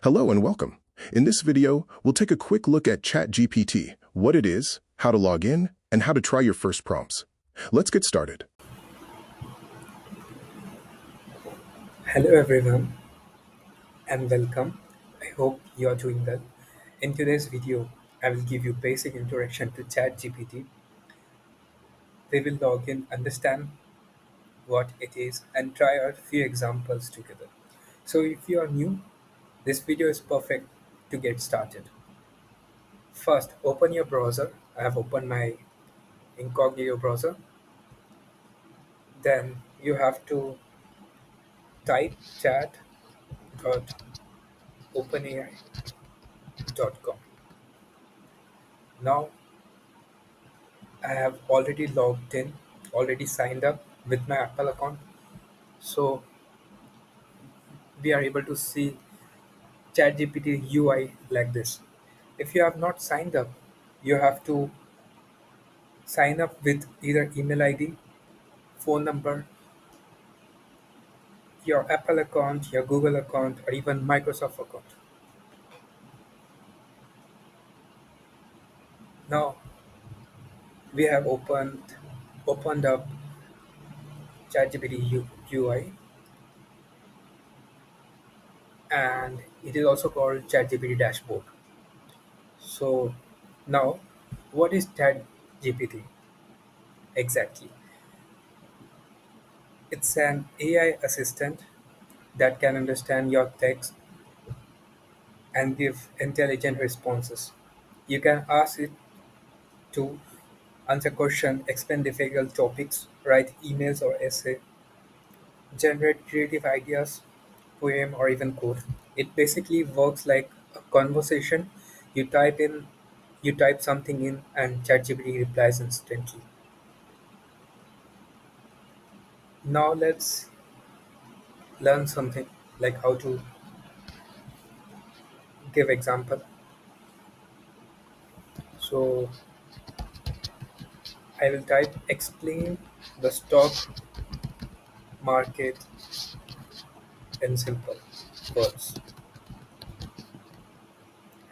Hello and welcome. In this video, we'll take a quick look at ChatGPT, what it is, how to log in, and how to try your first prompts. Let's get started. Hello everyone and welcome. I hope you are doing well. In today's video, I will give you basic introduction to ChatGPT. We will log in, understand what it is and try out few examples together. So if you are new, this video is perfect to get started. First, open your browser. I have opened my incognito browser. Then you have to type chat.openai.com. Now I have already logged in, already signed up with my Apple account. So we are able to see ChatGPT UI like this. If you have not signed up, you have to sign up with either email ID, phone number, your Apple account, your Google account, or even Microsoft account. Now we have opened up ChatGPT UI, and it is also called ChatGPT dashboard. So now, what is ChatGPT exactly? It's an AI assistant that can understand your text and give intelligent responses. You can ask it to answer questions, explain difficult topics, write emails or essay, generate creative ideas, poem or even code. It basically works like a conversation. You type in you type something in and ChatGPT replies instantly. Now let's learn something like how to give example. So I will type explain the stock market in simple words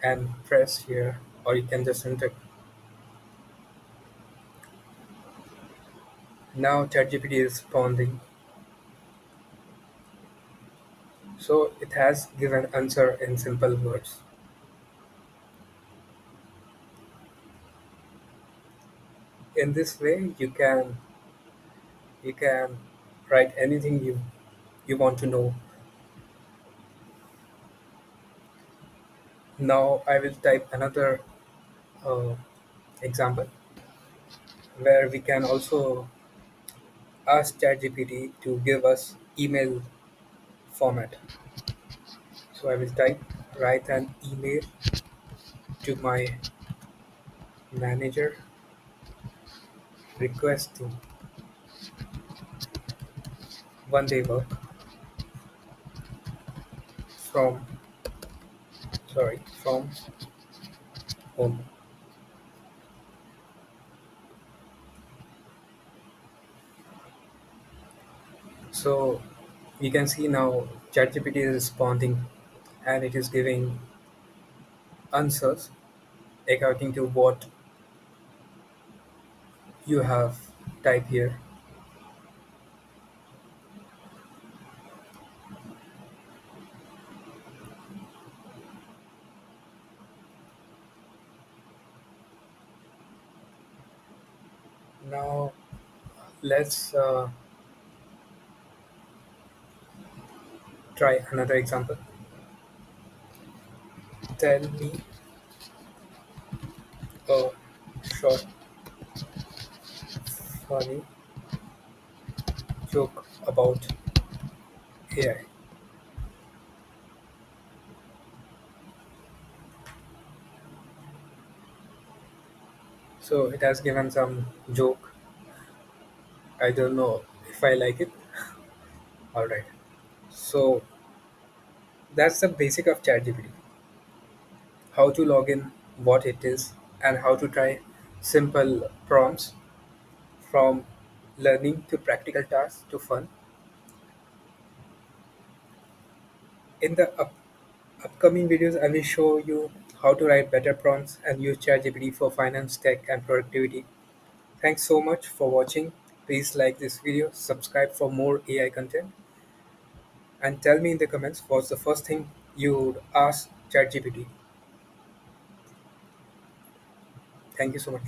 and press here, or you can just enter. Now ChatGPT is responding. So it has given answer in simple words. In this way you can write anything you want to know. Now I will type another uh, example where we can also ask ChatGPT to give us email format. So I will type write an email to my manager requesting 1 day work from from home. So you can see now ChatGPT is responding and it is giving answers according to what you have typed here. Now let's try another example. Tell me a short, funny joke about AI. So it has given some joke. I don't know if I like it. All right. So that's the basic of ChatGPT. How to log in, what it is, and how to try simple prompts from learning to practical tasks to fun. In the Upcoming videos, I will show you how to write better prompts and use ChatGPT for finance, tech, and productivity. Thanks so much for watching. Please like this video, subscribe for more AI content, and tell me in the comments what's the first thing you would ask ChatGPT. Thank you so much.